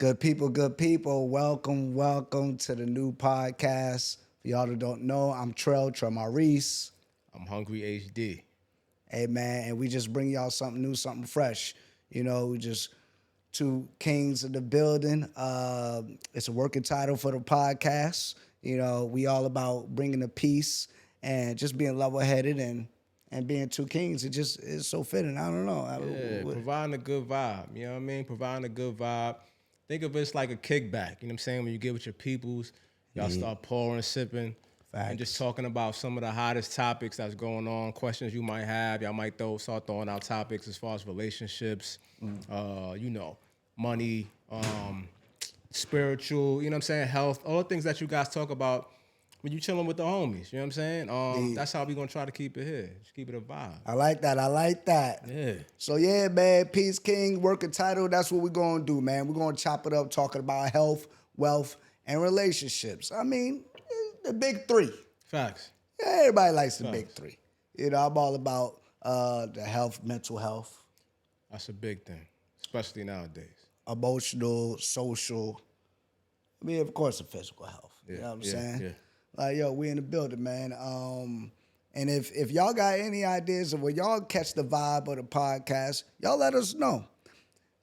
Good people. Welcome to the new podcast. For y'all that don't know, I'm Trell Maurice. I'm hungry HD. Hey man, and we just bring y'all something new, something fresh. We just two kings in the building. It's a working title for the podcast. We all about bringing the peace and just being level-headed and being two kings. It just is so fitting. I don't know. Providing a good vibe. You know what I mean? Providing a good vibe. Think of it as like a kickback. You know what I'm saying? When you get with your peoples, y'all start pouring, sipping, and just talking about some of the hottest topics that's going on, questions you might have. Y'all might start throwing out topics as far as relationships, money, spiritual, health, all the things that you guys talk about when you chilling with the homies. You know what I'm saying? That's how we gonna try to keep it here. Just keep it a vibe. I like that. Yeah. So yeah, man, Peace King, working title, that's what we're gonna do, man. We're gonna chop it up talking about health, wealth, and relationships. I mean, the big three. Facts. Yeah, everybody likes the big three. I'm all about the health, mental health. That's a big thing, especially nowadays. Emotional, social. I mean, of course, the physical health. Yeah, You know what I'm saying? Yeah. Like, yo, we in the building, man. And if y'all got any ideas of where y'all catch the vibe of the podcast, y'all let us know.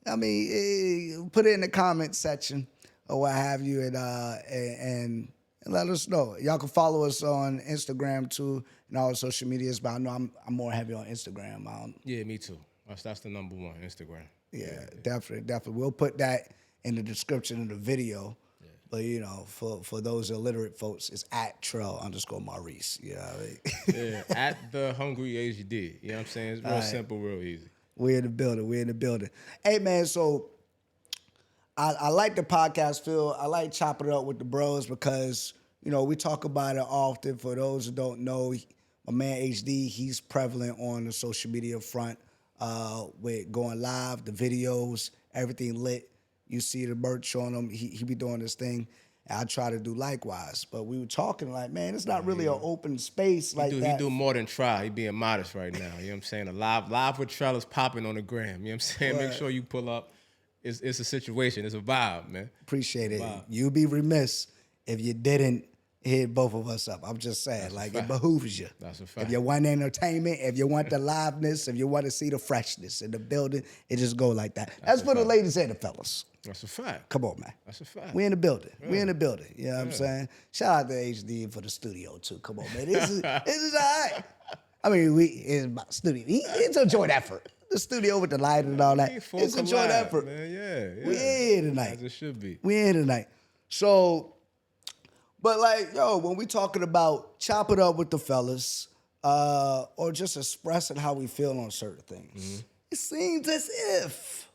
I mean, put it in the comment section or what have you, and let us know. Y'all can follow us on Instagram too and all social medias. But I know I'm more heavy on Instagram. Yeah, me too. That's the number one, Instagram. Yeah, definitely. We'll put that in the description of the video. But for those illiterate folks, it's at Trell_Maurice. You know what I mean? Yeah, at the hungry HD. You know what I'm saying? It's real simple, real easy. We're in the building. Hey man, so I like the podcast feel. I like chopping it up with the bros because we talk about it often. For those who don't know, my man HD, he's prevalent on the social media front with going live, the videos, everything lit. You see the merch on him. He be doing this thing. And I try to do likewise. But we were talking like, man, it's not really an open space like that. He do more than try. He being modest right now. You know what I'm saying? A live with Trell is popping on the gram. You know what I'm saying? Right. Make sure you pull up. It's a situation. It's a vibe, man. Appreciate it. You'd be remiss if you didn't hit both of us up. I'm just saying, it behooves you. That's a fact. If you want entertainment, if you want the liveness, if you want to see the freshness in the building, it just go like that. That's for the ladies and the fellas. That's a fact. Come on, man. That's a fact. We in the building. Yeah. We in the building. You know what I'm saying? Shout out to HD for the studio too. Come on, man. This is all right. I mean, it's about studio. It's a joint effort. The studio with the light and all that. It's a joint effort. Man. Yeah. We in tonight. As it should be. We in tonight. So, but when we talking about chop it up with the fellas, or just expressing how we feel on certain things, it seems as if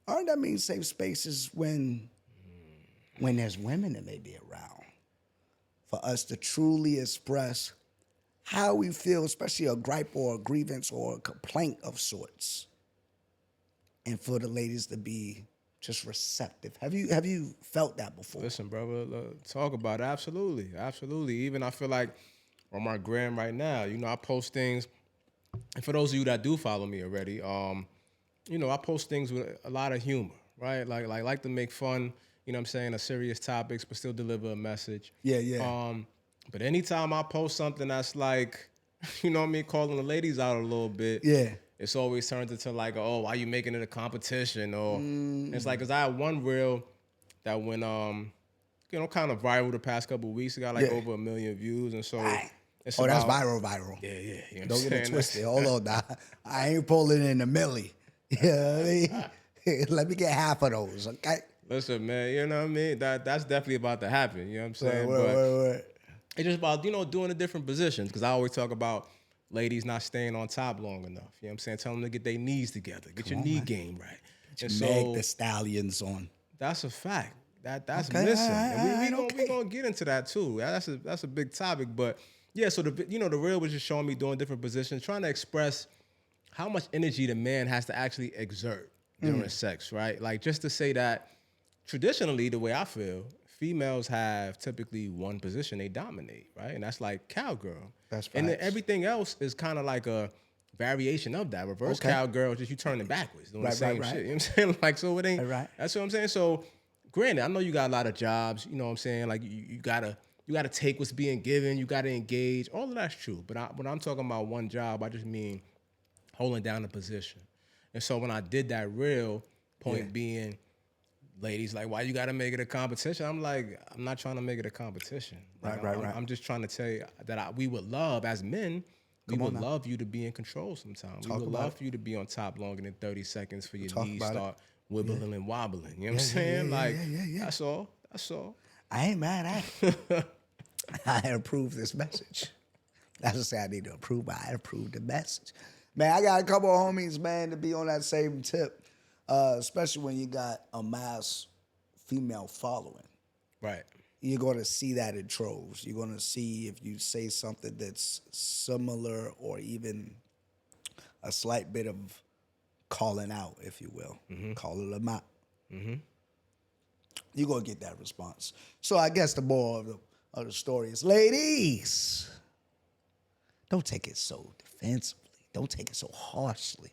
aren't that mean safe spaces when there's women that may be around for us to truly express how we feel, especially a gripe or a grievance or a complaint of sorts, and for the ladies to be just receptive. Have you felt that before? Listen, brother, talk about it. Absolutely. Even I feel like on my gram right now, I post things, and for those of you that do follow me already, I post things with a lot of humor, right? Like to make fun, of serious topics, but still deliver a message. Yeah. But anytime I post something that's like, calling the ladies out a little bit, yeah, it's always turned into like, oh, why you making it a competition? Or it's like, because I had one reel that went, kind of viral the past couple of weeks. It got over 1 million views, and so. Right. That's viral. Yeah. Don't get it twisted. Hold on now. I ain't pulling in a milli. Yeah, let me get half of those, okay? Listen, man, you know what I mean? That's definitely about to happen, you know what I'm saying? Right. It's just about, doing the different positions, because I always talk about ladies not staying on top long enough, you know what I'm saying? Tell them to get their knees together, get your knee game right. Get your Meg the Stallions on. That's a fact. That's okay, missing. And we gonna get into that too. That's a big topic, but yeah, so the reel was just showing me doing different positions, trying to express how much energy the man has to actually exert during sex, right? Like, just to say that traditionally, the way I feel, females have typically one position they dominate, right? And that's like cowgirl. That's facts. And then everything else is kind of like a variation of that. Reverse Okay. cowgirl, just you turning backwards, doing the Right, same right. shit. You know what I'm saying? Like, so it ain't. Right. That's what I'm saying. So, granted, I know you got a lot of jobs. You know what I'm saying? Like, you gotta take what's being given. You gotta engage. All of that's true. But when I'm talking about one job, I just mean holding down a position. And so when I did that reel, point being, ladies like, why you gotta make it a competition? I'm like, I'm not trying to make it a competition. Like, Right. I'm just trying to tell you that we would love, as men, we Come on would now. love you to be in control sometimes. We Talk would about love it. for you to be on top longer than 30 seconds for your Talk knees about it. start wibbling and wobbling. You know what I'm Yeah, saying? Like, yeah. that's all. That's all. I ain't mad at it. I approve this message. That's what I say I need to approve. I approve the message. Man, I got a couple of homies, man, to be on that same tip. Especially when you got a mass female following. Right. You're going to see that in troves. You're going to see if you say something that's similar or even a slight bit of calling out, if you will. Calling them out. You're going to get that response. So I guess the moral of the story is, ladies, don't take it so defensively. Don't take it so harshly.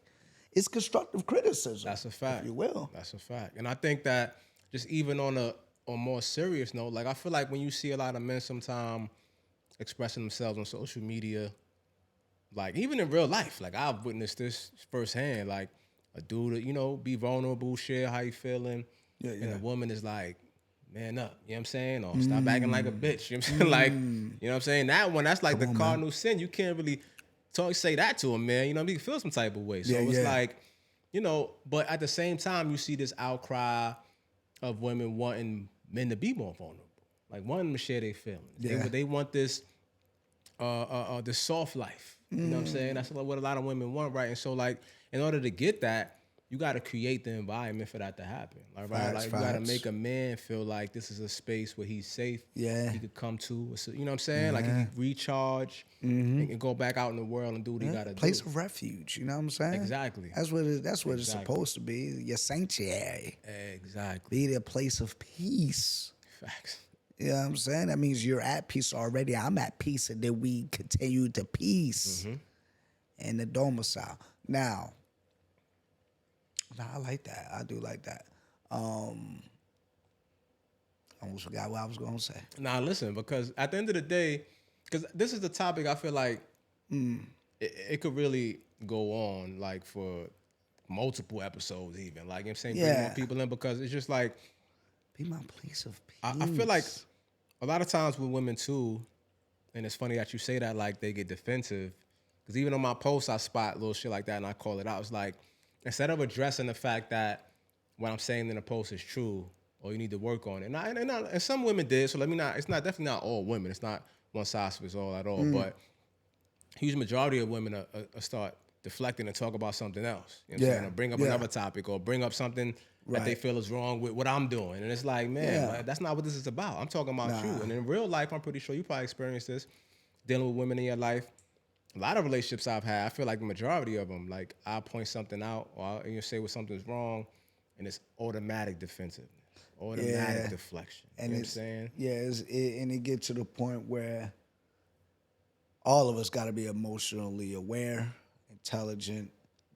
It's constructive criticism. That's a fact. If you will. That's a fact. And I think that just even on a more serious note, like I feel like when you see a lot of men sometimes expressing themselves on social media, like even in real life, like I've witnessed this firsthand, like a dude, you know, be vulnerable, share how you feeling. Yeah. And a woman is like, man up, you know what I'm saying? Or stop acting like a bitch. You know what I'm saying? Like, you know what I'm saying? That one, that's like the cardinal sin. You can't really say that to a man, you know, he feel some type of way. So it's like, you know, but at the same time, you see this outcry of women wanting men to be more vulnerable, like wanting them to share their feelings. Yeah. They want this, the soft life. You know what I'm saying? That's what a lot of women want, right? And so, like, in order to get that, you got to create the environment for that to happen. Like, right? Like, you got to make a man feel like this is a space where he's safe. Yeah. He could come to. You know what I'm saying? Like, he can recharge and go back out in the world and do what he got to do. Place of refuge, you know what I'm saying? Exactly. That's what it's supposed to be. Your sanctuary. Exactly. Be the place of peace. Facts. You know what I'm saying? That means you're at peace already. I'm at peace, and then we continue to peace in the domicile. Now, I like that. I do like that. I almost forgot what I was going to say. Nah, listen, because at the end of the day, because this is the topic I feel like it could really go on, like, for multiple episodes even. Like, you know what I'm saying? Bring more people in, because it's just like, be my place of peace. I feel like a lot of times with women too, and it's funny that you say that, like they get defensive, because even on my posts I spot little shit like that and I call it out. It's like, instead of addressing the fact that what I'm saying in the post is true or you need to work on it, and some women did, so it's not definitely not all women. It's not one size fits all at all, but a huge majority of women start deflecting and talk about something else. You know what I'm saying? Or bring up another topic or bring up something that they feel is wrong with what I'm doing. And it's like, man, like, that's not what this is about. I'm talking about you. And in real life, I'm pretty sure you probably experienced this, dealing with women in your life. A lot of relationships I've had, I feel like the majority of them, like I'll point something out or I'll say when something's wrong, and it's automatic defensiveness, automatic deflection. And you know what I'm saying? Yeah, and it gets to the point where all of us got to be emotionally aware, intelligent,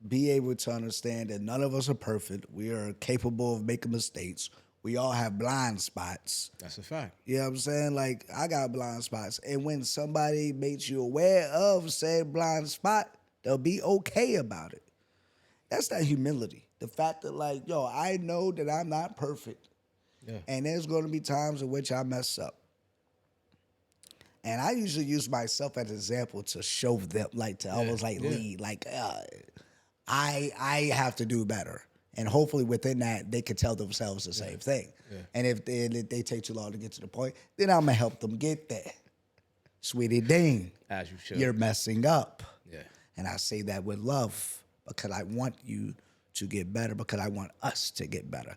be able to understand that none of us are perfect. We are capable of making mistakes. We all have blind spots. That's a fact. You know what I'm saying? Like, I got blind spots. And when somebody makes you aware of said blind spot, they'll be okay about it. That's that humility. The fact that, like, yo, I know that I'm not perfect. Yeah. And there's going to be times in which I mess up. And I usually use myself as an example to show them, like, to almost like lead. Like, I have to do better. And hopefully within that, they can tell themselves the same thing. Yeah. And if they take too long to get to the point, then I'm going to help them get there. Sweetie Dean, as you should. You're messing up. Yeah. And I say that with love because I want you to get better, because I want us to get better.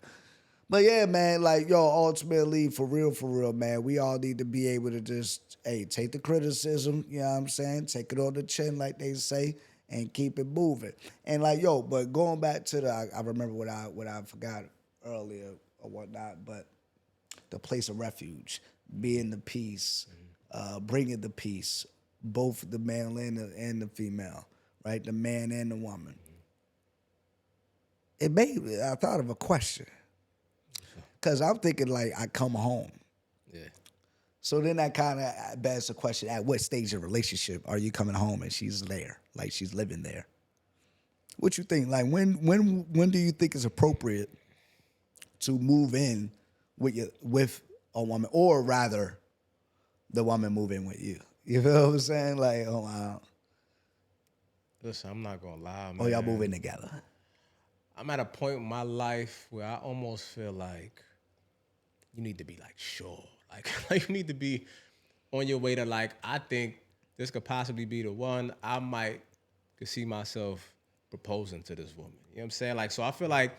But yeah, man, like, yo, ultimately, for real, man, we all need to be able to just, take the criticism, you know what I'm saying? Take it on the chin, like they say, and keep it moving. And like, yo, but going back to I remember what I forgot earlier or whatnot, but the place of refuge, being the peace, bringing the peace, both the male and the female, right? The man and the woman. I thought of a question. Because I'm thinking like I come home. Yeah. So then that kind of begs the question, at what stage of relationship are you coming home and she's there? Like she's living there. What you think? Like when do you think is appropriate to move in with a woman, or rather, the woman move in with you? You feel what I'm saying? Like, oh wow, Listen, I'm not gonna lie, oh y'all move man. in together. I'm at a point in my life where I almost feel like you need to be like sure. Like, like you need to be on your way to like, I think this could possibly be the one. I might could see myself proposing to this woman. You know what I'm saying? Like, so I feel like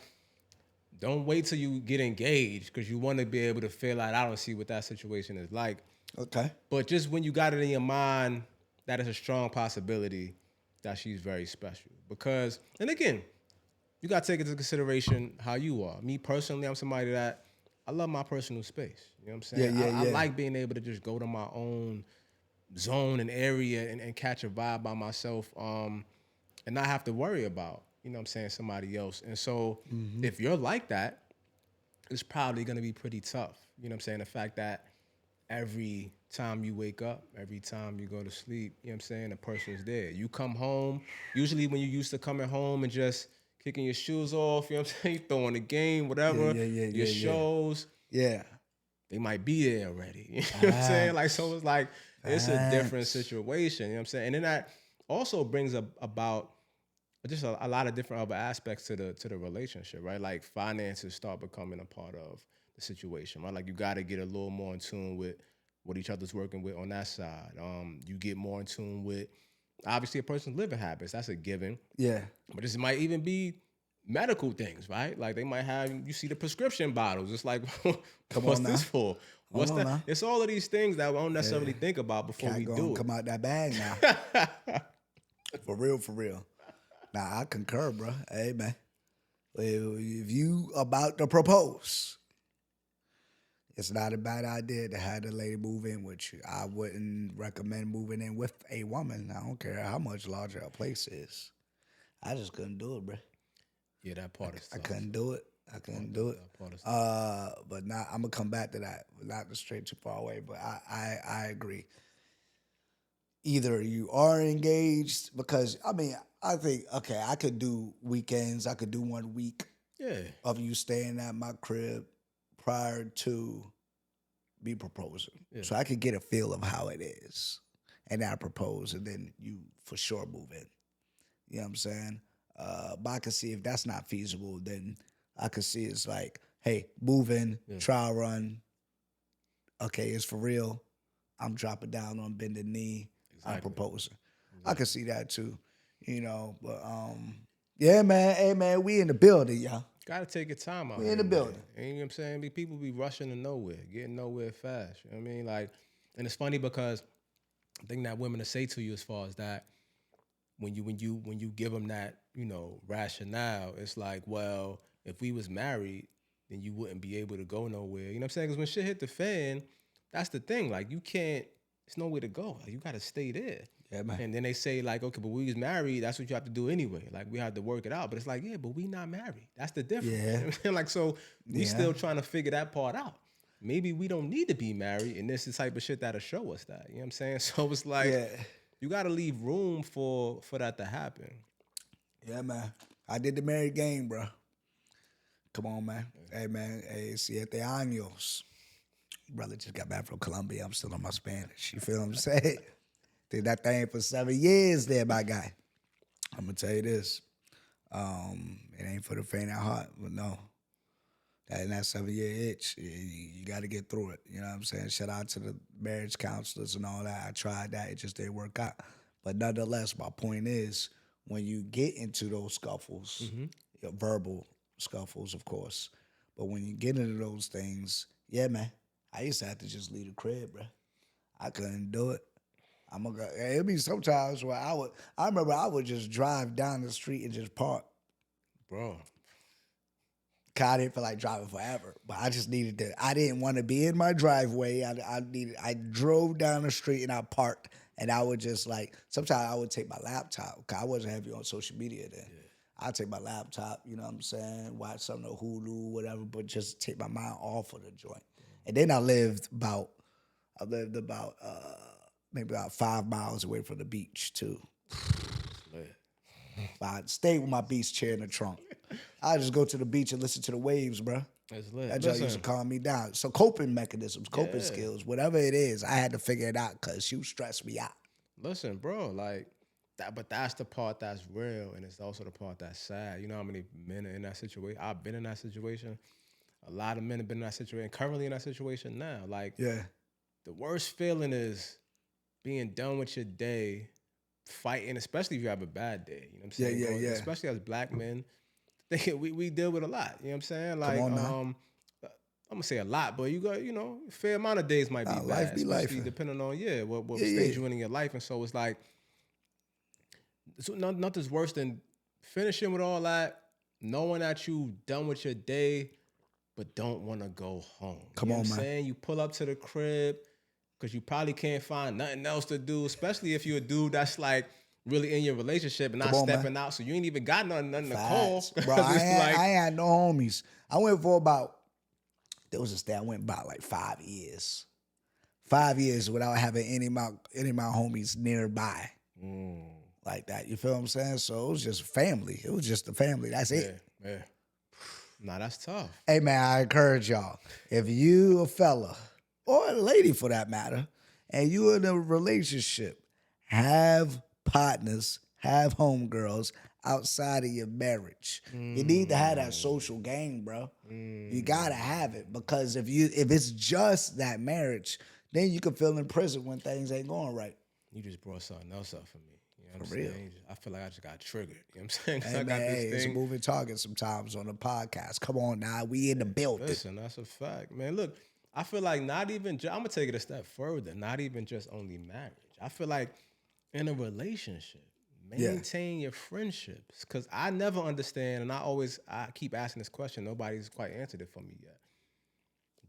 don't wait till you get engaged because you want to be able to feel like I don't see what that situation is like. Okay. But just when you got it in your mind that it's a strong possibility that she's very special. Because, and again, you got to take into consideration how you are. Me personally, I'm somebody that I love my personal space. You know what I'm Yeah, saying? yeah, I yeah. like being able to just go to my own zone and area and catch a vibe by myself and not have to worry about, you know what I'm saying, somebody else. And so if you're like that, it's probably going to be pretty tough. You know what I'm saying? The fact that every time you wake up, every time you go to sleep, you know what I'm saying, the person's there. You come home, usually when you used to coming home and just kicking your shoes off, you know what I'm saying, throwing the game, whatever, your Yeah. shows, Yeah. they might be there already. You know what I'm saying? Like, so it's like, it's a different Facts. situation, you know what I'm saying? And then that also brings up about just a lot of different other aspects to the relationship, right? Like finances start becoming a part of the situation, right? Like you got to get a little more in tune with what each other's working with on that side. You get more in tune with obviously a person's living habits. That's a given. Yeah. But this might even be medical things, right? Like they might have you see the prescription bottles. It's like, Come what's on now. this for? Hold What's on that? now. It's all of these things that we don't necessarily think about before Cat we gonna do come out that bag now. it. For real, for real. Nah, I concur, bro. Hey, man. If you about to propose, it's not a bad idea to have the lady move in with you. I wouldn't recommend moving in with a woman. I don't care how much larger a place is. I just couldn't do it, bro. Yeah, that part is I tough. couldn't do it. I couldn't do it. That part is tough. But now I'm gonna come back to that. Not to stray too far away, but I agree. Either you are engaged, because I mean, I think, okay, I could do weekends. I could do 1 week Yeah. of you staying at my crib prior to me proposing. Yeah. So I could get a feel of how it is. And then I propose, and then you for sure move in. You know what I'm saying? But I could see if that's not feasible, then I could see it's like, hey, move in, trial run. Okay, it's for real. I'm dropping down on bended knee. I'm proposing. I could see that too, you know. But yeah, man. Hey, man, we in the building, y'all. Gotta take your time out We here. in the man. building. And you know what I'm saying? People be rushing to nowhere, getting nowhere fast. You know what I mean? Like, and it's funny because the thing that women will say to you as far as that, when you give them that, you know, rationale, it's like, well, if we was married, then you wouldn't be able to go nowhere. You know what I'm saying? Because when shit hit the fan, that's the thing. Like, you can't. There's nowhere to go. Like, you gotta stay there. Yeah, man. And then they say like, okay, but we was married. That's what you have to do anyway. Like we had to work it out. But it's like, yeah, but we not married. That's the difference. Yeah. You know what I'm saying? Like, so we Yeah. still trying to figure that part out. Maybe we don't need to be married, and this is the type of shit that'll show us that. You know what I'm saying? So it's like, Yeah. you got to leave room for that to happen. Yeah, man. I did the married game, bro. Come on, man. Hey, man. Hey, siete años. Brother just got back from Colombia. I'm still on my Spanish. You feel what I'm saying? Did that thing for 7 years there, my guy. I'm going to tell you this. It ain't for the faint of heart, but no. That 7-year itch, you got to get through it. You know what I'm saying? Shout out to the marriage counselors and all that. I tried that. It just didn't work out. But nonetheless, my point is, when you get into those scuffles, verbal scuffles, of course, but when you get into those things, yeah, man, I used to have to just leave the crib, bro. I couldn't do it. It'd be sometimes where I remember I would just drive down the street and just park. Bro. I didn't feel like driving forever, but I just I didn't want to be in my driveway. I drove down the street and I parked And I would just like, sometimes I would take my laptop, because I wasn't heavy on social media then. Yeah. I'd take my laptop, you know what I'm saying, watch something on Hulu, whatever, but just take my mind off of the joint. And then I lived about maybe about 5 miles away from the beach too. But I'd stay with my beach chair in the trunk. I just go to the beach and listen to the waves, bro. That's lit. That just used to calm me down. So coping mechanisms, coping skills, whatever it is, I had to figure it out because she stressed me out. Listen, bro, like that, but that's the part that's real, and it's also the part that's sad. You know how many men are in that situation? I've been in that situation. A lot of men have been in that situation, currently in that situation now. Like, the worst feeling is being done with your day, fighting, especially if you have a bad day. You know what I'm saying? Yeah. Especially as black men, we deal with a lot. You know what I'm saying? Like, Come on now. I'm gonna say a lot, but you got, a fair amount of days might be bad, life be especially life. depending on what stage you're in your life. And so it's like, so nothing's worse than finishing with all that, knowing that you done with your day, but don't want to go home. Come on, what I'm man. saying? You pull up to the crib because you probably can't find nothing else to do, especially if you're a dude that's like really in your relationship and not stepping out, so you ain't even got nothing to call. Bro, I ain't had no homies. I went for about, there was a stay, I went about like 5 years. 5 years without having any of my homies nearby. Like that. You feel what I'm saying? So it was just family. It was just the family. That's it. Yeah. Nah, that's tough. Hey, man, I encourage y'all. If you a fella, or a lady for that matter, and you in a relationship, have partners, have homegirls outside of your marriage. You need to have that social game, bro. You gotta have it, because if it's just that marriage, then you can feel in prison when things ain't going right. You just brought something else up for me. You know what For I'm real. saying? I feel like I just got triggered. You know what I'm saying? 'Cause Hey, I got man, this it's a thing. moving target sometimes on the podcast. Come on now, we in the building. Listen, that's a fact, man. Look, I feel like not even, I'm gonna take it a step further. Not even just only marriage. I feel like in a relationship, maintain your friendships. Because I never understand, and I keep asking this question. Nobody's quite answered it for me yet.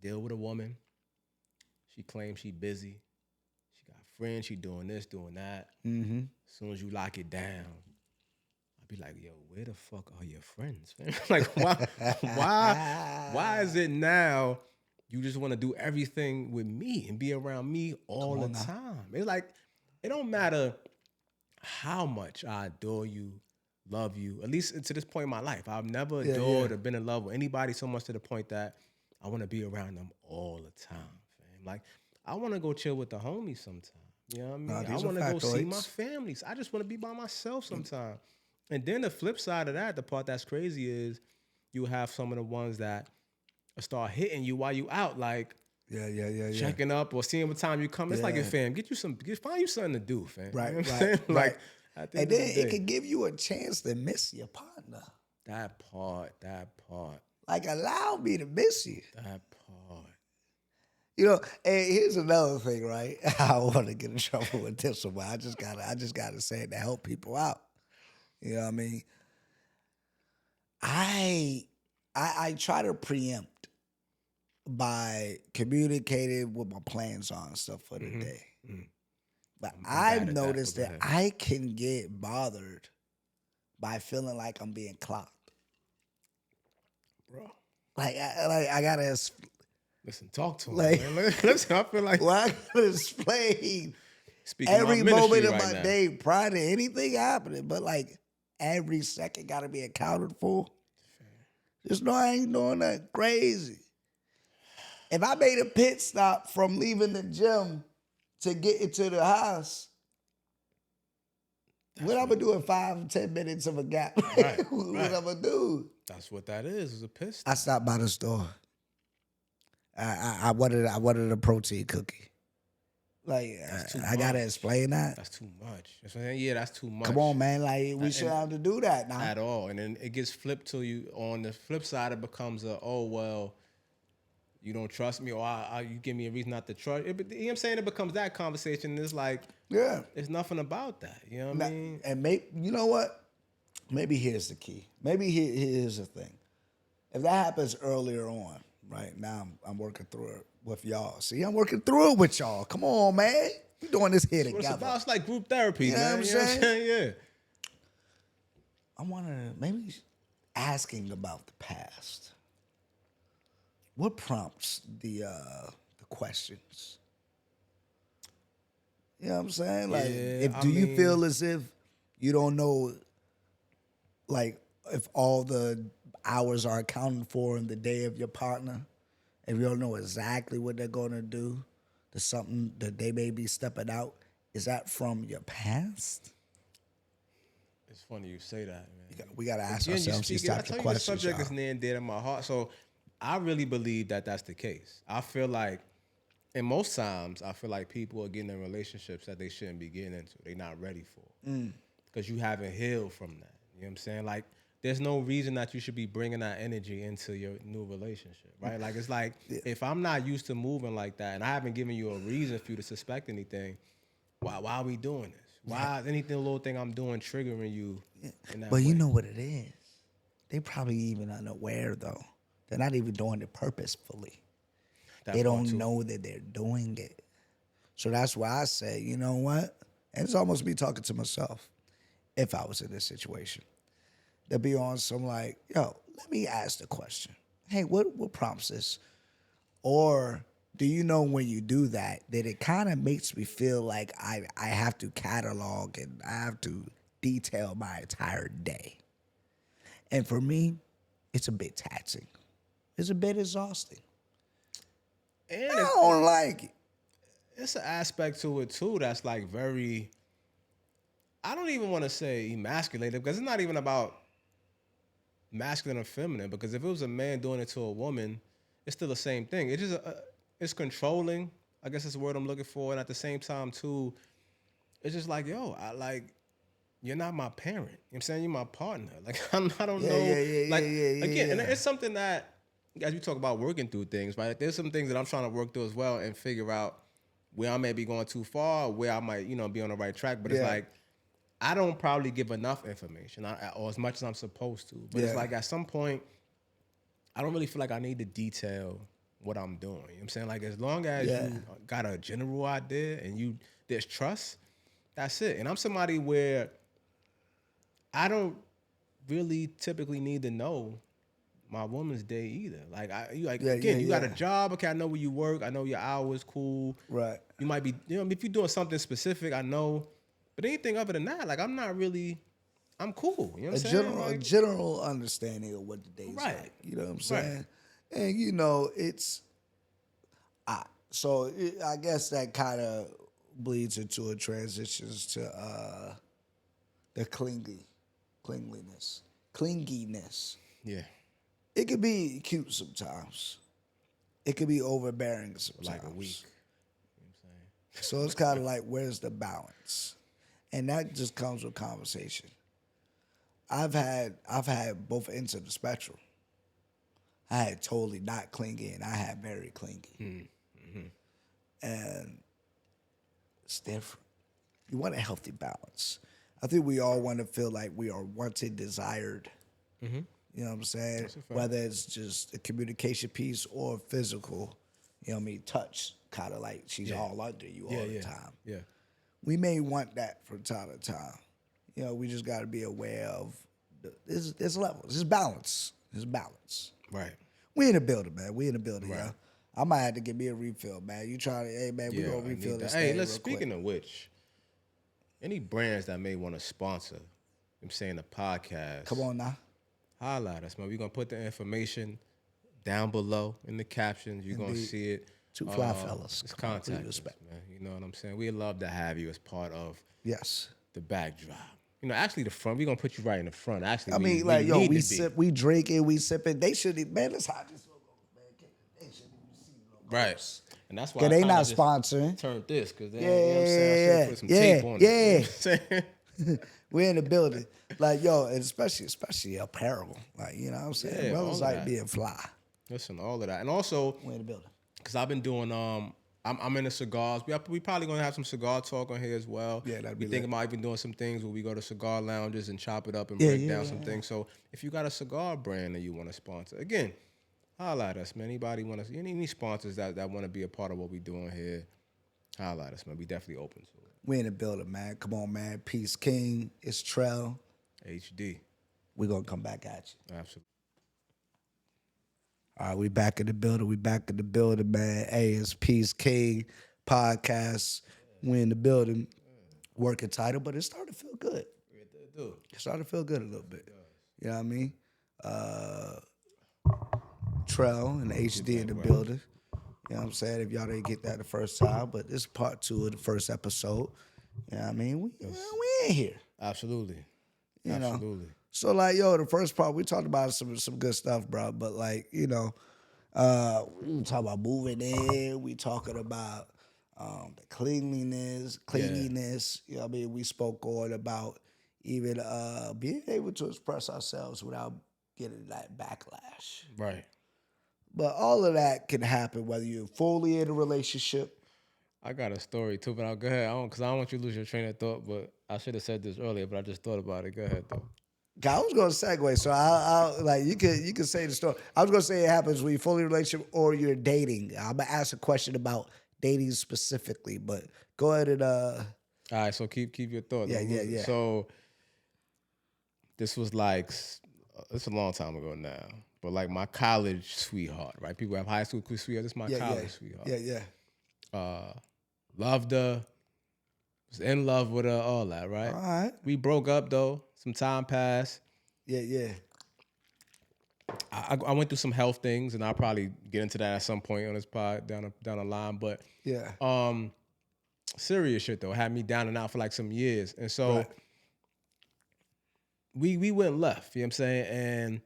Deal with a woman. She claims she busy. She got friends. She doing this, doing that. As soon as you lock it down, I'll be like, yo, where the fuck are your friends, man? Like, why is it now you just want to do everything with me and be around me all the time? It's like, it don't matter how much I adore you, love you, at least to this point in my life. I've never adored or been in love with anybody so much to the point that I want to be around them all the time, fam. Like, I want to go chill with the homies sometime. You know what I mean? I want to go see my families. I just want to be by myself sometime. And then the flip side of that, the part that's crazy is you have some of the ones that start hitting you while you out, like checking up or seeing what time you come. It's like, fam, find you something to do, fam. Right, you know what I'm right, saying? Like, right. And then it can give you a chance to miss your partner. That part. Like, allow me to miss you. That part. You know, and here's another thing, right? I want to get in trouble with this one, but I just gotta say it to help people out. You know what I mean? I try to preempt by communicating what my plans are and stuff for the day. But I've noticed that I can get bothered by feeling like I'm being clocked. Bro. Like I gotta listen, talk to him. Like, Man. Listen, I feel like I gotta explain speaking every my moment of right my now. day prior to anything happening, but like every second gotta be accounted for. Just know I ain't doing nothing crazy. If I made a pit stop from leaving the gym to get into the house, what I'm gonna do in 5 10 minutes of a gap? What I'm gonna do? That's what that is a pit stop. I stopped by the store. I wanted a protein cookie. Like, I gotta explain that. That's too much. That's what I'm saying. Yeah, that's too much. Come on, man. Like, we shouldn't have to do that now. At all. And then it gets flipped to you. On the flip side, it becomes you don't trust me, or you give me a reason not to trust. You know what I'm saying? It becomes that conversation. And it's like, it's nothing about that. You know what I mean? And you know what? Maybe here's the key. Maybe here's the thing. If that happens earlier on, right now I'm working through it with y'all. See, I'm working through it with y'all. Come on, man. We doing this here That's what it's together. about. It's like group therapy, You know man. what I'm You know what I'm saying? saying? Yeah. I want to maybe asking about the past. What prompts the questions? You know what I'm saying? Like, Yeah, if I do you mean, feel as if you don't know, like, if all the hours are accounted for in the day of your partner, if you don't know exactly what they're gonna do, there's something that they may be stepping out. Is that from your past? it's funny you say that, man. We gotta ask Again, you ourselves these speak it. I types of tell you, the questions, subject is y'all. near and dear to my heart. So I really believe that that's the case. I feel like, and most times, I feel like people are getting in relationships that they shouldn't be getting into. They're not ready for. Because you haven't healed from that. You know what I'm saying? Like, there's no reason that you should be bringing that energy into your new relationship, right? Like, it's like, if I'm not used to moving like that and I haven't given you a reason for you to suspect anything, why are we doing this? Why is anything, little thing I'm doing triggering you in that But way? you know what it is? They probably even unaware though. They're not even doing it purposefully. That They part don't too. know that they're doing it. So that's why I say, you know what? And it's almost me talking to myself if I was in this situation. To be on some like, yo, let me ask the question. Hey, what prompts this? Or do you know when you do that, that it kind of makes me feel like I have to catalog and I have to detail my entire day. And for me, it's a bit taxing. It's a bit exhausting. And I don't like it. it's an aspect to it too that's like very, I don't even want to say emasculated, because it's not even about masculine or feminine, because if it was a man doing it to a woman, it's still the same thing. It's just it's controlling, I guess that's the word I'm looking for. And at the same time too, it's just like, yo, I like, you're not my parent. You know what I'm saying? You're my partner. Like, I don't know. Like, again, and it's something that, as we talk about working through things, right? There's some things that I'm trying to work through as well and figure out where I may be going too far, or where I might, be on the right track. But it's Yeah. like, I don't probably give enough information, or as much as I'm supposed to. But it's Yeah. like, at some point, I don't really feel like I need to detail what I'm doing. You know what I'm saying? Like, as long as Yeah. you got a general idea and there's trust, that's it. And I'm somebody where I don't really typically need to know my woman's day either. Like, again, you got a job. Okay, I know where you work. I know your hours. Cool. Right. You might be, if you're doing something specific, I know. But anything other than that, like, I'm not really, I'm cool. You know what I'm saying? A Like, general understanding of what the day's Right. like. You know what I'm Right. saying? And it's I guess that kind of bleeds into a transitions to the clinginess. yeah, It could be cute sometimes. It could be overbearing sometimes. like a week. So it's kind of like, where's the balance? And that just comes with conversation. I've had both ends of the spectrum. I had totally not clingy, and I had very clingy. And it's different. You want a healthy balance. I think we all want to feel like we are wanted, desired. You know what I'm saying? Whether it's just a communication piece or physical, touch, kind of like she's all under you all the time. Yeah. We may want that from time to time. We just got to be aware of there's levels. There's balance. There's balance. Right. We in the building, man. We in the building, yeah. I might have to give me a refill, man. You try to, hey, man, we gonna I refill need this that. Hey, thing let's, real speaking quick. of which, any brands that may want to sponsor, I'm saying, the podcast. Come on now. Holla at us, man. We're going to put the information down below in the captions. You're going to see it. Two fly fellas. Just Come on, contact please us, respect. man. You know what I'm saying? We'd love to have you as part of Yes. the backdrop. Actually, the front. We're going to put you right in the front. Actually, I mean, we sip, we drinking, we sipping. They shouldn't, man, let's hide this logo, man. They shouldn't even see the logos. Right. And that's why Cause I they kinda not just sponsoring. turned this, because you know what I'm saying? I should have put some tape on it. You know what I'm saying? We're in the building. Like, yo, and especially apparel. Like, you know what I'm saying? Yeah, Brothers all of like that. being fly. Listen, all of that. And also, We're in the building. because I've been doing, I'm into cigars. We probably gonna have some cigar talk on here as well. Yeah, that'd we be thinking lit. about even doing some things where we go to cigar lounges and chop it up and Yeah, break yeah, down yeah, some yeah. things. So if you got a cigar brand that you want to sponsor, again, holla at us, man. Anybody want to? Any sponsors that want to be a part of what we doing here? Highlight us, man. We definitely open to it. We in the building, man. Come on, man. Peace King. It's Trell. HD. We're going to come back at you. Absolutely. All right, we back in the building. We back in the building, man. Hey, it's Peace King podcast. We in the building. Working title, but it's starting to feel good. It do. It's starting to feel good a little bit. You know what I mean? Trell and HD in the building. You know what I'm saying? If y'all didn't get that the first time, but this is part 2 of the first episode. You know what I mean? We in here. Absolutely. You know? Absolutely. So like, yo, the first part we talked about some good stuff, bro. But like, you know, we talk about moving in. We talking about the cleanliness. You know what I mean? We spoke on about even being able to express ourselves without getting that backlash. Right. But all of that can happen whether you're fully in a relationship. I got a story too, but I'll go ahead. Because I don't want you to lose your train of thought, but I should have said this earlier, but I just thought about it. Go ahead, though. I was gonna segue, so I'll like you can say the story. I was gonna say it happens when you're fully in a relationship or you're dating. I'm gonna ask a question about dating specifically, but go ahead and All right, so keep your thought. Yeah. So this was like it's a long time ago now, but like my college sweetheart, right? People have high school sweetheart. This is my college sweetheart. Yeah. Loved her, was in love with her, all that, right? All right. We broke up though. Some time passed. Yeah. I went through some health things, and I'll probably get into that at some point on this pod down the line. But yeah. Serious shit though. It had me down and out for like some years. And so Right. we went left, you know what I'm saying? And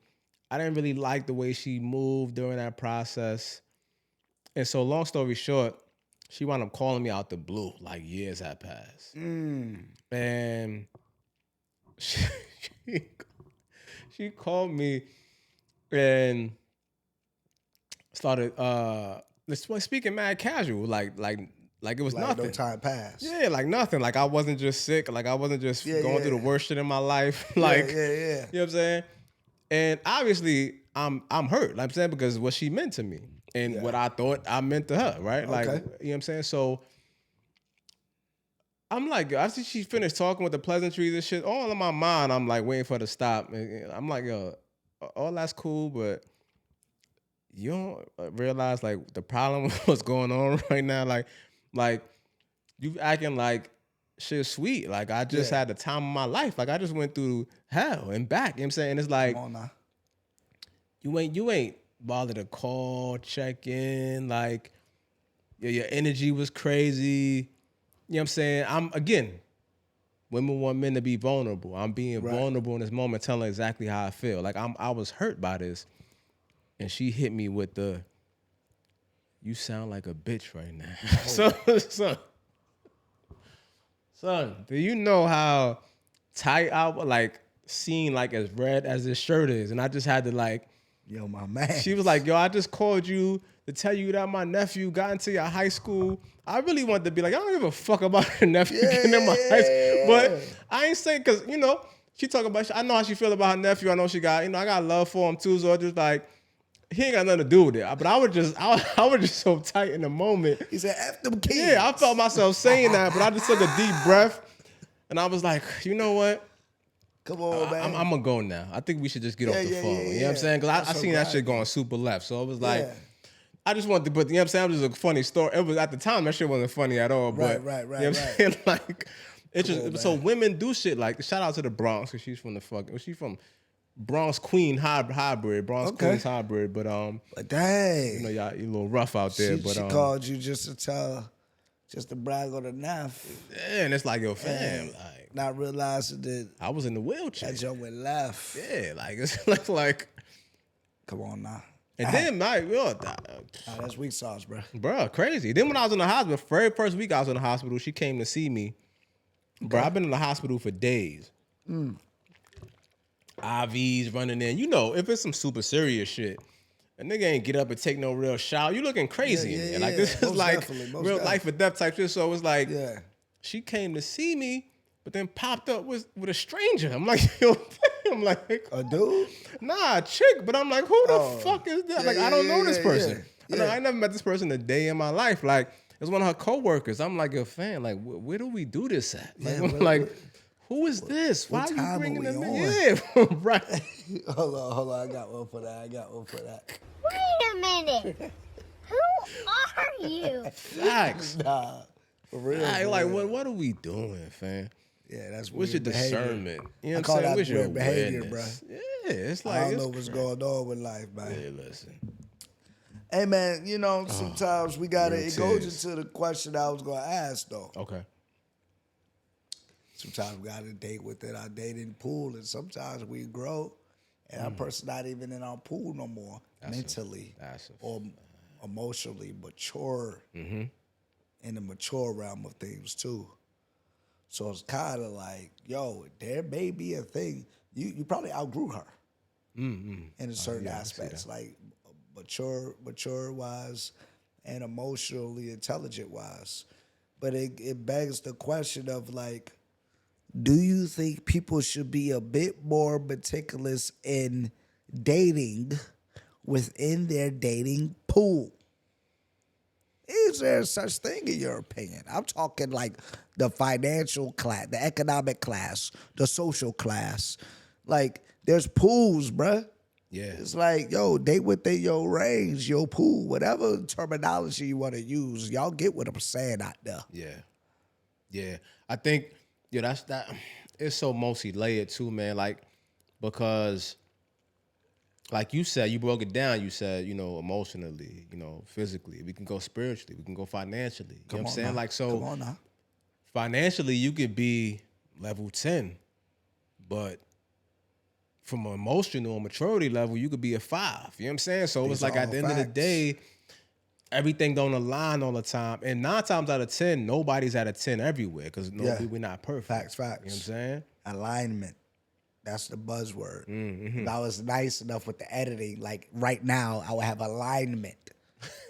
I didn't really like the way she moved during that process. And so long story short, she wound up calling me out the blue, like years had passed. And she called me and started speaking mad casual, like it was nothing. No time passed. Yeah, like nothing. Like I wasn't just sick. Like I wasn't just going through the worst shit in my life. Like, yeah. You know what I'm saying? And obviously, I'm hurt. Like I'm saying, because what she meant to me and what I thought I meant to her, right? Okay. Like, you know what I'm saying? So I'm like, after she finished talking with the pleasantries and shit, all in my mind, I'm like waiting for her to stop. And I'm like, yo, all that's cool, but you don't realize like the problem what's going on right now. Like you acting like shit's sweet. Like I just had the time of my life. Like I just went through hell and back. You know what I'm saying? And it's like, come on now. You ain't bothered to call, check in. Like your energy was crazy. You know what I'm saying? Women want men to be vulnerable. I'm being vulnerable in this moment, telling exactly how I feel. Like I was hurt by this. And she hit me with the, you sound like a bitch right now. Son, do you know how tight I was, like, seen like as red as this shirt is? And I just had to like, yo, my man. She was like, yo, I just called you to tell you that my nephew got into your high school. I really wanted to be like, I don't give a fuck about your nephew getting in my high school. But I ain't saying, because, you know, she talking about, I know how she feel about her nephew. I know she got, I got love for him too. So I just like, he ain't got nothing to do with it. But I was just so tight in the moment. He said, F them kids. Yeah, I felt myself saying that, but I just took a deep breath. And I was like, you know what? Come on, man. I'm going to go now. I think we should just get off the phone. You know what I'm saying? Because I seen that shit going super left. So it was like, I just wanted to put, you know what I'm saying? It was just a funny story. It was, at the time, that shit wasn't funny at all. But, right. You know what I'm saying? Like, so women do shit like, shout out to the Bronx, because she's from Bronx Queen hybrid, Queens hybrid. But dang. you know, y'all, you a little rough out there. She called you just to brag on the knife. Yeah, and it's like, yo, fam, like, not realizing that I was in the wheelchair. that jump went left. Yeah, like it's like come on now. And then that's weak sauce, bro, crazy. Then when I was in the hospital, very first week I was in the hospital, she came to see me. Bro, I've been in the hospital for days. IVs running in. You know, if it's some super serious shit, a nigga ain't get up and take no real shower. You looking crazy in there. Like, this is like real life or death type shit. So it was like, she came to see me, but then popped up with a stranger. I'm like, yo, I'm like, a dude? Nah, a chick. But I'm like, who the fuck is that? Like, I don't know this person. I ain't never met this person a day in my life. Like, It's one of her coworkers. I'm like, a fan. Like, where do we do this at? Like, Yeah, like who is this? Why what are you time are bringing we them on? in? Yeah, right. Hold on. I got one for that. Wait a minute. Who are you? Facts. Nah, for real. Nah, for like, real. what are we doing, fam? Yeah, that's What's your weird behavior. discernment? You know I what call I'm saying? that What's your weird behavior, awareness? bro. Yeah, it's like, I don't it's know what's going on with life, man. Hey, listen. Hey, man, you know, sometimes we got to, real it goes tears. into the question I was going to ask, though. Okay. Sometimes we got to date within our dating pool, and sometimes we grow, and our person not even in our pool no more, mentally or emotionally mature in the mature realm of things, too. So it's kind of like, yo, there may be a thing. You probably outgrew her in a certain aspects, like mature wise and emotionally intelligent wise. But it begs the question of like, do you think people should be a bit more meticulous in dating within their dating pool? Is there such thing in your opinion? I'm talking like the financial class, the economic class, the social class. Like, there's pools, bruh. Yeah. It's like, yo, date within your range, your pool, whatever terminology you want to use. Y'all get what I'm saying out there. Yeah. Yeah. I think, that's that. It's so multi-layered too, man. Like, because like you said, you broke it down. You said, emotionally, physically. We can go spiritually. We can go financially. You know what I'm saying? Now. Like, so Come on now. financially, you could be level 10, but from an emotional and maturity level, you could be a 5. You know what I'm saying? So it's These like are at the all end of the facts. day, everything don't align all the time. And 9 times out of 10, nobody's at a 10 everywhere because we're not perfect. Facts. You know what I'm saying? Alignment. That's the buzzword. Mm-hmm. If I was nice enough with the editing, like right now, I would have alignment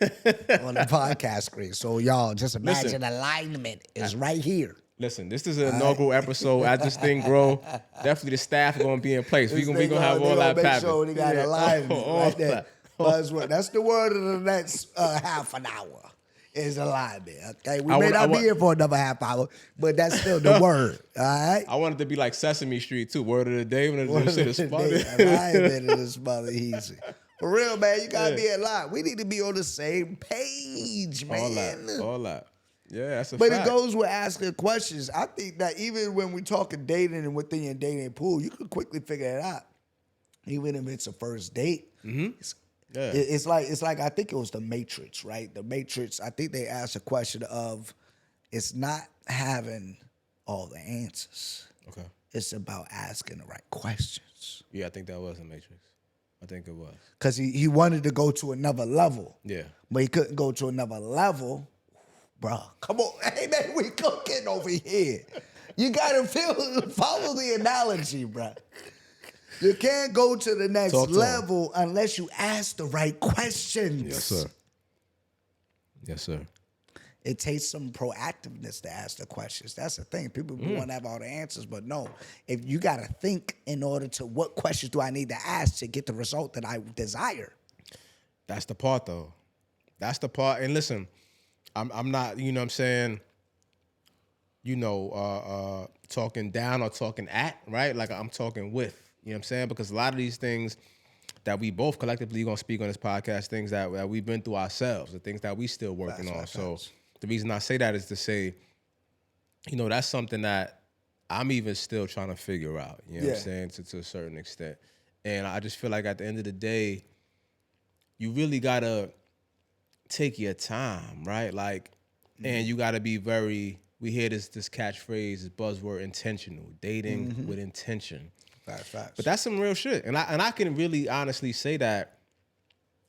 on the podcast screen. So y'all, just imagine alignment is right here. Listen, this is an inaugural episode. As this thing grow, definitely the staff are gonna be in place. We gonna have all that make pattern. sure they got alignment right there. that. Buzzword. That's the word of the next half an hour. Is alignment. Okay, we I may wanna- I not be want- here for another half hour, but that's still the word. All right. I wanted to be like Sesame Street too. Word of the day when Word the shit of is the spotted. day. Alignment is mother easy. For real, man, you gotta be aligned. We need to be on the same page, man. All that. Yeah, that's a But fact. it goes with asking questions. I think that even when we talking dating and within your dating pool, you can quickly figure it out. Even if it's a first date. Yeah. It's like I think it was the Matrix, right? The Matrix, I think they asked a question of it's not having all the answers. Okay. It's about asking the right questions. Yeah, I think that was a Matrix. I think it was. Because he wanted to go to another level. Yeah. But he couldn't go to another level. Bruh, come on. Hey, man, we cooking over here. You got to follow the analogy, bruh. You can't go to the next Talk to him. level unless you ask the right questions. Yes, sir. Yes, sir. It takes some proactiveness to ask the questions. That's the thing. People want to have all the answers, but no. If you got to think in order to what questions do I need to ask to get the result that I desire? That's the part, though. That's the part. And listen, I'm not, you know what I'm saying, talking down or talking at, right? Like I'm talking with, you know what I'm saying? Because a lot of these things that we both collectively going to speak on this podcast, things that we've been through ourselves, the things that we still working on. So the reason I say that is to say, that's something that I'm even still trying to figure out, you know what I'm saying, to a certain extent. And I just feel like at the end of the day, you really got to take your time, right? Like, and you got to be we hear this catchphrase, this buzzword, intentional, dating with intention. Facts. But that's some real shit. And I can really honestly say that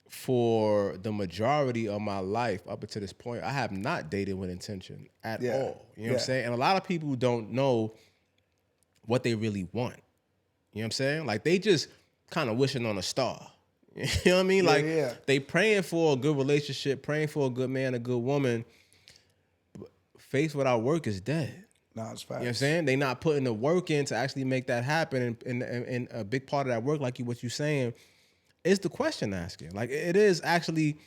for the majority of my life up until this point, I have not dated with intention at all. You know what I'm saying? And a lot of people don't know what they really want. You know what I'm saying? Like they just kind of wishing on a star. You know what I mean? They praying for a good relationship, praying for a good man, a good woman. But faith without work is dead. No, it's facts. You know what I'm saying? They not putting the work in to actually make that happen. And a big part of that work, like what you're saying, is the question asking. Like it is actually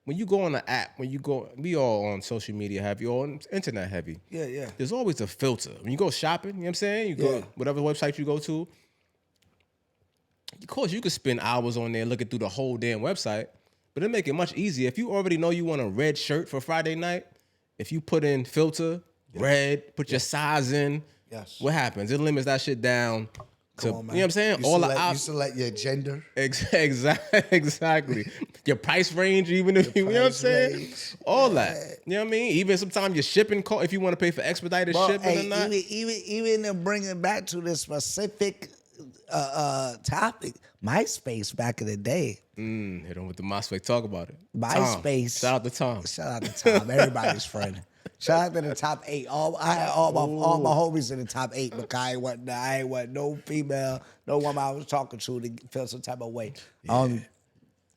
when you go on the app, we all on social media heavy, all on internet heavy. Yeah. There's always a filter. When you go shopping, you know what I'm saying? You go whatever website you go to. Of course, you could spend hours on there looking through the whole damn website, but it make it much easier. If you already know you want a red shirt for Friday night, if you put in filter, red, put your size in, what happens? It limits that shit down to, on, man. you know what I'm saying? You select your gender. Exactly. Your price range, even if you know what I'm saying? All that. You know what I mean? Even sometimes your shipping cost, if you want to pay for expedited shipping or not. Even to bring it back to the specific topic, MySpace back in the day. Hit on with the MySpace. Talk about it. MySpace. Shout out to Tom. Shout out to Tom, everybody's friend. Shout out to the top 8. I had all my homies in the top 8, but I ain't want no female, no woman I was talking to feel some type of way.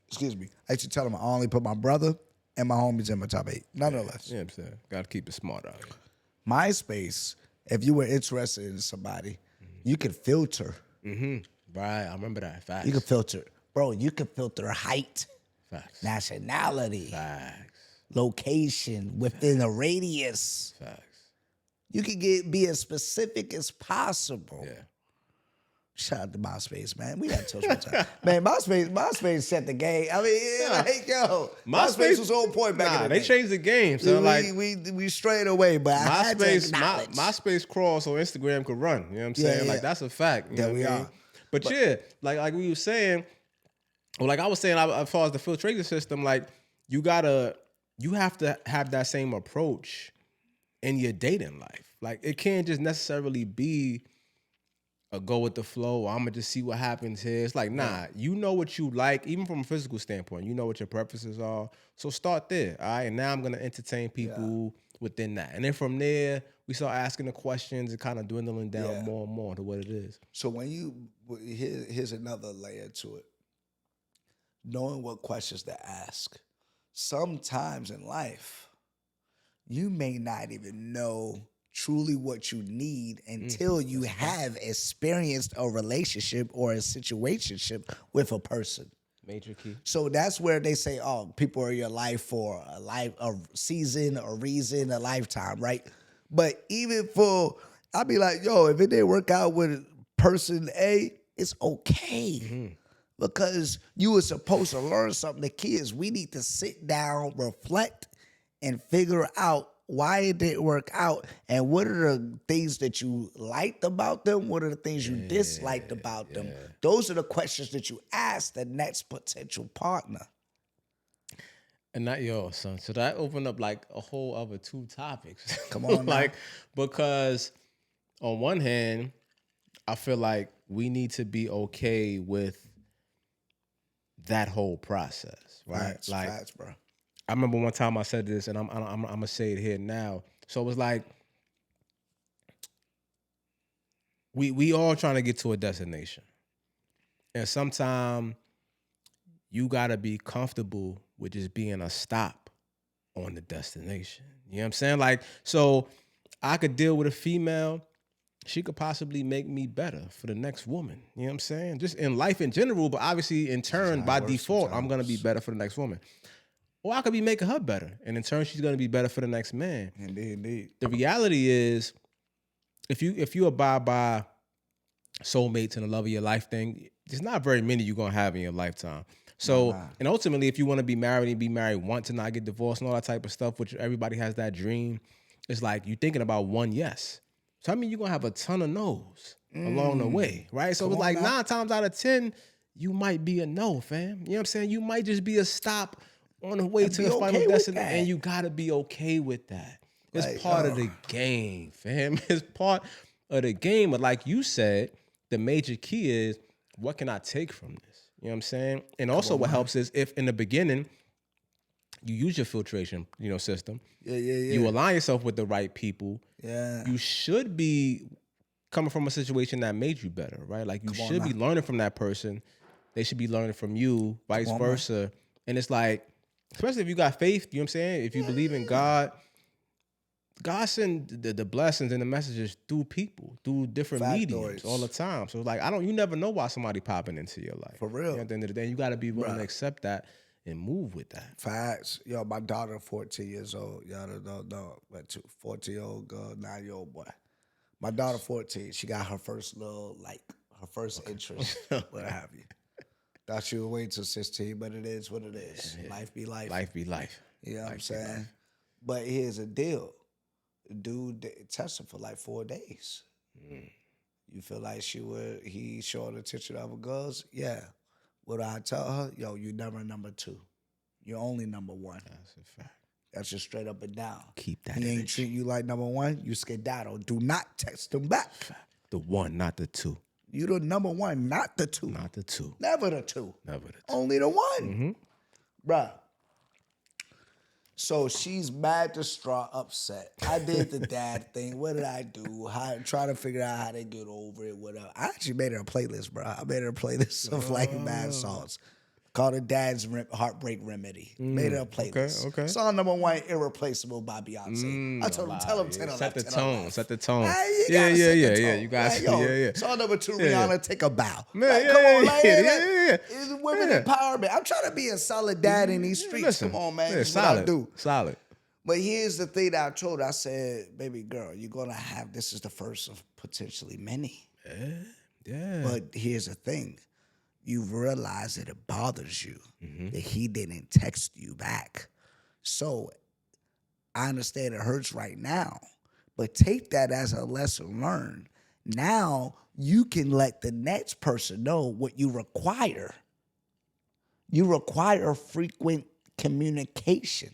Excuse me. I used to tell them I only put my brother and my homies in my top 8. None of us. Yeah, I'm saying. Gotta keep it smart out here. MySpace, if you were interested in somebody, you could filter. Right, I remember that. Facts. You could filter. Bro, you could filter height, Facts. nationality, Facts. location, within a radius. Facts. You could be as specific as possible. Yeah. Shout out to MySpace, man. We got to touch one time. Man, MySpace set the game. I mean, like, yo, MySpace was on point back in the day. They changed the game. So we strayed away, but I had to acknowledge. MySpace crawl so Instagram could run. You know what I'm saying? Yeah. Like, that's a fact. You know There we what I mean? are. But yeah, like we were saying, or like I was saying, as far as the filtration system, like you have to have that same approach in your dating life. Like it can't just necessarily be a go with the flow. Or I'm gonna just see what happens here. It's like, nah, you know what you like, even from a physical standpoint. You know what your preferences are. So start there. All right. And now I'm gonna entertain people within that. And then from there, we start asking the questions and kind of dwindling down more and more to what it is. So here's another layer to it. Knowing what questions to ask. Sometimes in life, you may not even know truly what you need until you have experienced a relationship or a situationship with a person. Major key. So that's where they say, oh, people are your life for a season, a reason, a lifetime, right? But even I'd be like, yo, if it didn't work out with person A, it's okay. Because you were supposed to learn something. The key is we need to sit down, reflect, and figure out why it didn't work out and what are the things that you liked about them, what are the things you disliked about them. Those are the questions that you ask the next potential partner. And not yours, son. So that opened up like a whole other 2 topics. Come on, like, because on one hand, I feel like we need to be okay with that whole process, right? Facts, bro. I remember one time I said this, and I'm gonna say it here now. So it was like we all trying to get to a destination, and sometimes you gotta be comfortable with just being a stop on the destination. You know what I'm saying? Like, so I could deal with a female. She could possibly make me better for the next woman. You know what I'm saying? Just in life in general, but obviously in turn, by default, I'm going to be better for the next woman. Or I could be making her better. And in turn, she's going to be better for the next man. Indeed. The reality is, if you abide by soulmates and the love of your life thing, there's not very many you're going to have in your lifetime. So, and ultimately, if you want to be married and be married once and not get divorced and all that type of stuff, which everybody has that dream, it's like you're thinking about one yes. So I mean, you're going to have a ton of no's along the way, right? So it's like 9 times out of 10, you might be a no, fam. You know what I'm saying? You might just be a stop on the way to the final destination, and you got to be okay with that. It's part of the game, fam. It's part of the game. But like you said, the major key is, what can I take from this? You know what I'm saying? And also what helps is if in the beginning, you use your filtration, system. You align yourself with the right people. Yeah. You should be coming from a situation that made you better, right? Like you should be learning from that person. They should be learning from you, vice versa. And it's like, especially if you got faith, you know what I'm saying? If you believe in God, God send the blessings and the messages through people, through different mediums all the time. So it's like, you never know why somebody popping into your life. For real. At the end of the day, you got to be willing to accept that and move with that. Facts. Yo, my daughter, 14 years old. Y'all don't know. But 14-year-old girl, 9-year-old boy. My daughter, 14. She got her first her first interest, what have you. Thought she would wait till 16, but it is what it is. Yeah. Life be life. Life be life. You know what I'm Life be saying? life. But here's a deal. The dude tested for like 4 days. You feel like he showed attention to other girls? Yeah. What I tell her? Yo, you never number 2. You're only number 1. That's a fact. That's just straight up and down. Keep that He ain't energy. treat you like number 1, you skedaddle. Do not text him back. The 1, not the 2. You the number 1, not the 2. Not the 2. Never the 2. Never the 2. Only the 1. Mm-hmm. Bruh. So she's mad, distraught, upset. I did the dad thing. What did I do? Try to figure out how they get over it, whatever. I actually made her a playlist, bro. I made her a playlist of like mad songs. Called it Dad's Heartbreak Remedy. Made her a playlist. Okay. Song number 1, Irreplaceable by Beyonce. I told him, tell him 10 on Set left, the 10 on tone. left. Set the tone. Hey, you Yeah. gotta set the tone. You guys. Like, yo, Yeah. Song number 2, Yeah. Rihanna, Take a Bow. Man, Like, yeah, come on, yeah, man. yeah. It's women Yeah. empowerment. I'm trying to be a solid dad in these streets. Listen, Come on, man. yeah, This is what I solid. do. Solid. But here's the thing that I told her. I said, baby girl, you're going to have, this is the first of potentially many. Yeah. But here's the thing. You've realized that it bothers you that he didn't text you back. So I understand it hurts right now, but take that as a lesson learned. Now you can let the next person know what you require. You require frequent communication.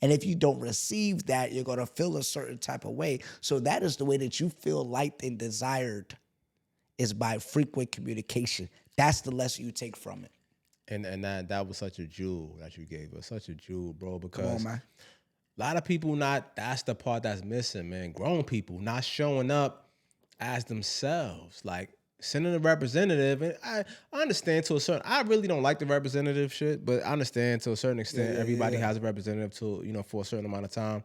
And if you don't receive that, you're going to feel a certain type of way. So that is the way that you feel liked and desired, is by frequent communication. That's the lesson you take from it. And that was such a jewel that you gave us. Such a jewel, bro. Because Come on, man. a lot of people that's the part that's missing, man. Grown people not showing up as themselves. Like sending a representative. And I understand to a certain, I really don't like the representative shit, but I understand to a certain extent everybody has a representative for a certain amount of time.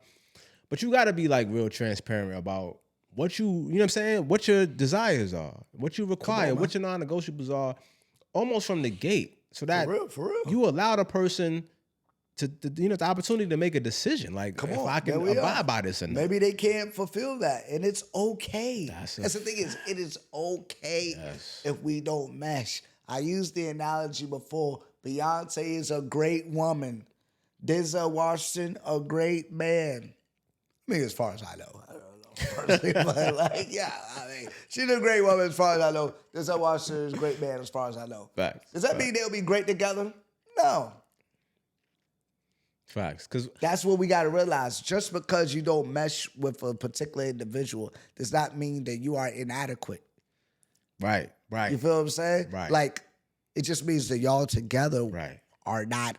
But you gotta be like real transparent about what you know what I'm saying? What your desires are, what you require, what your non-negotiables are, almost from the gate. So that For real. you allow the person to the opportunity to make a decision. Like, Come if on, I can there we are. abide by this or not. Maybe they can't fulfill that, and it's okay. That's the thing is, it is okay if we don't mesh. I used the analogy before. Beyonce is a great woman. Denzel Washington, a great man. I mean, as far as I know. I don't know personally, but like, yeah, I mean, she's a great woman as far as I know. Denzel Washington is a great man as far as I know. Facts. Does that mean they'll be great together? No. Facts. Because That's what we got to realize. Just because you don't mesh with a particular individual does not mean that you are inadequate. right. You feel what I'm saying? Right. Like, it just means that y'all together Right. are not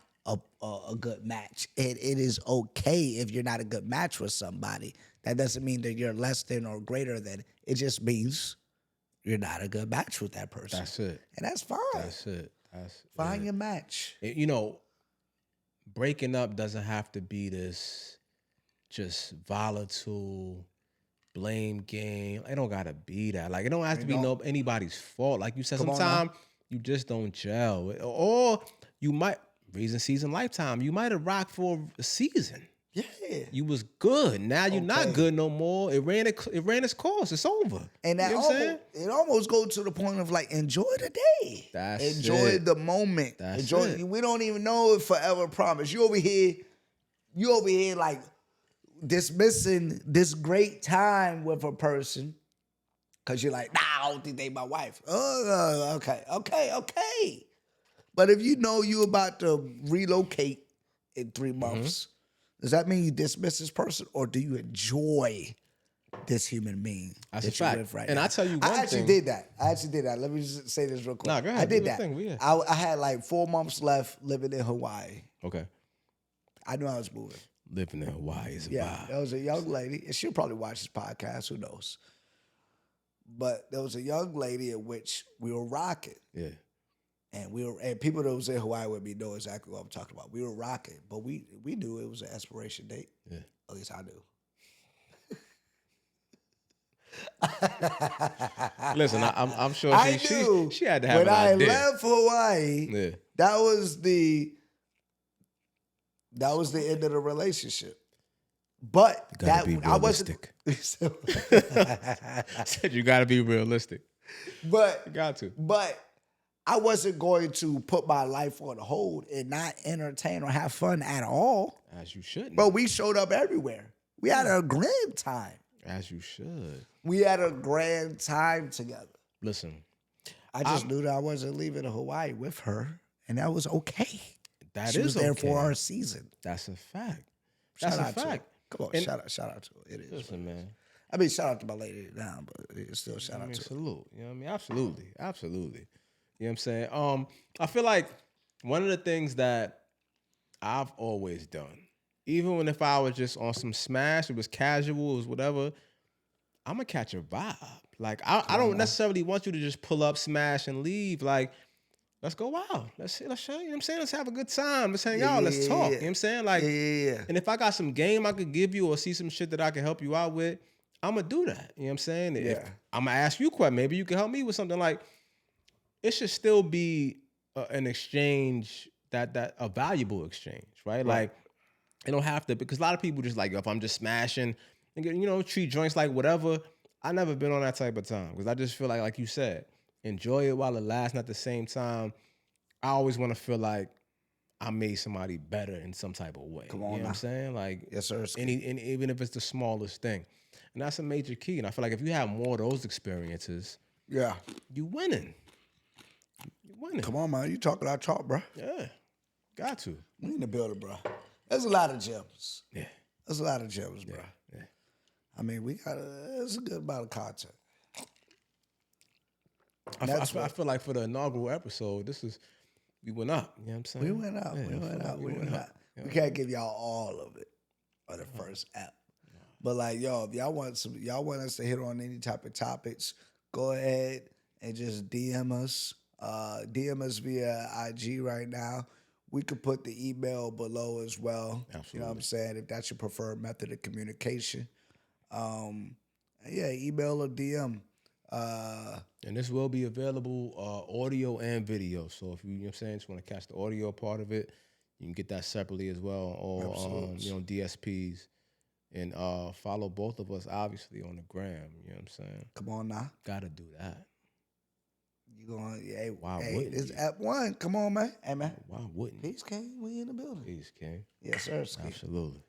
a good match. And it is okay if you're not a good match with somebody. That doesn't mean that you're less than or greater than. It just means you're not a good match with that person. That's it. And that's fine. That's it. Find your match. You know, breaking up doesn't have to be this just volatile blame game. It don't gotta be that. Like, it don't have to be anybody's fault. Like you said, Come on sometimes you just don't gel. Or you might, reason, season, lifetime. You might have rocked for a season. Yeah. You was good. Now you're not good no more. It ran its course. It's over. And that You know what I'm saying? it almost goes to the point of like, enjoy the day. That's enjoy it. the moment. That's enjoy it. We don't even know if forever promise. You over here like dismissing this great time with a person because you're like, nah, I don't think they my wife. Oh, okay. But if you know you about to relocate in 3 months, does that mean you dismiss this person, or do you enjoy this human being That's that a you're fact. with right And now? I tell you I one actually thing. did that. Let me just say this real quick. Nah, go ahead. I did Do your that. thing. Yeah. I had like 4 months left living in Hawaii. Okay. I knew I was moving. Living in Hawaii is a Yeah, vibe. there was a young lady, and she'll probably watch this podcast. Who knows? But there was a young lady in which we were rocking. Yeah. And people that was in Hawaii with me know exactly what I'm talking about. We were rocking, but we knew it was an expiration date. Yeah. At least I knew. Listen, I'm sure I knew she had to have when an I idea. left Hawaii. Yeah. That was the That was the end of the relationship. But You gotta that be I wasn't. Said you gotta be realistic. but You got to. But I wasn't going to put my life on hold and not entertain or have fun at all. As you shouldn't. Bro, we showed up everywhere. We had a grand time. As you should. We had a grand time together. Listen. I just knew that I wasn't leaving Hawaii with her, and that was okay. That she is was there okay. for our season. That's a fact. That's Shout a out to her. fact. Come on, And- shout out to her. It is. Listen, man. I mean, shout out to my lady now, but it's still shout out to her. Salute. You know what I mean? Absolutely. Absolutely. You know what I'm saying? I feel like one of the things that I've always done, even when if I was just on some smash, it was casual, it was whatever, I'm gonna catch a vibe. Like I don't necessarily want you to just pull up, smash, and leave. Like, let's go out. Let's you know what I'm saying? Let's have a good time. Let's hang out. Let's talk. You know what I'm saying? Like, Yeah. and if I got some game I could give you or see some shit that I can help you out with, I'm gonna do that. You know what I'm saying? If I'm gonna ask you a question, maybe you can help me with something. Like, it should still be an exchange that a valuable exchange, right? Like, it don't have to, because a lot of people just like, if I'm just smashing and treat joints like whatever. I never been on that type of time because I just feel like you said, enjoy it while it lasts. And at the same time, I always want to feel like I made somebody better in some type of way. Come on, you know what I'm saying? Like, yes, sir. And even if it's the smallest thing, and that's a major key. And I feel like if you have more of those experiences, Yeah. you winning. You winning. Come on, man. You talking our talk, bro. Yeah, got to. We in the building, bro. There's a lot of gems. Yeah, There's a lot of gems, bro. yeah. I mean, it's a good amount of content. I feel like for the inaugural episode, we went up. You know what I'm saying? We went out. Yeah, we went out. We went out. Yeah. We can't give y'all all of it on the first app. But like, yo, if y'all want us to hit on any type of topics, go ahead and just DM us. DM us via IG right now. We could put the email below as well. Absolutely. You know what I'm saying? If that's your preferred method of communication. Yeah, email or DM. And this will be available audio and video. So if you know what I'm saying, just want to catch the audio part of it, you can get that separately as well. Or DSPs. And follow both of us obviously on the gram. You know what I'm saying? Come on now. Gotta do that. You going, hey, Why hey, wouldn't it's you? Ep.1. Come on, man. Hey, man. Why wouldn't you? Peace, King. We in the building. Please, King. Yes, sir. Ski. Absolutely.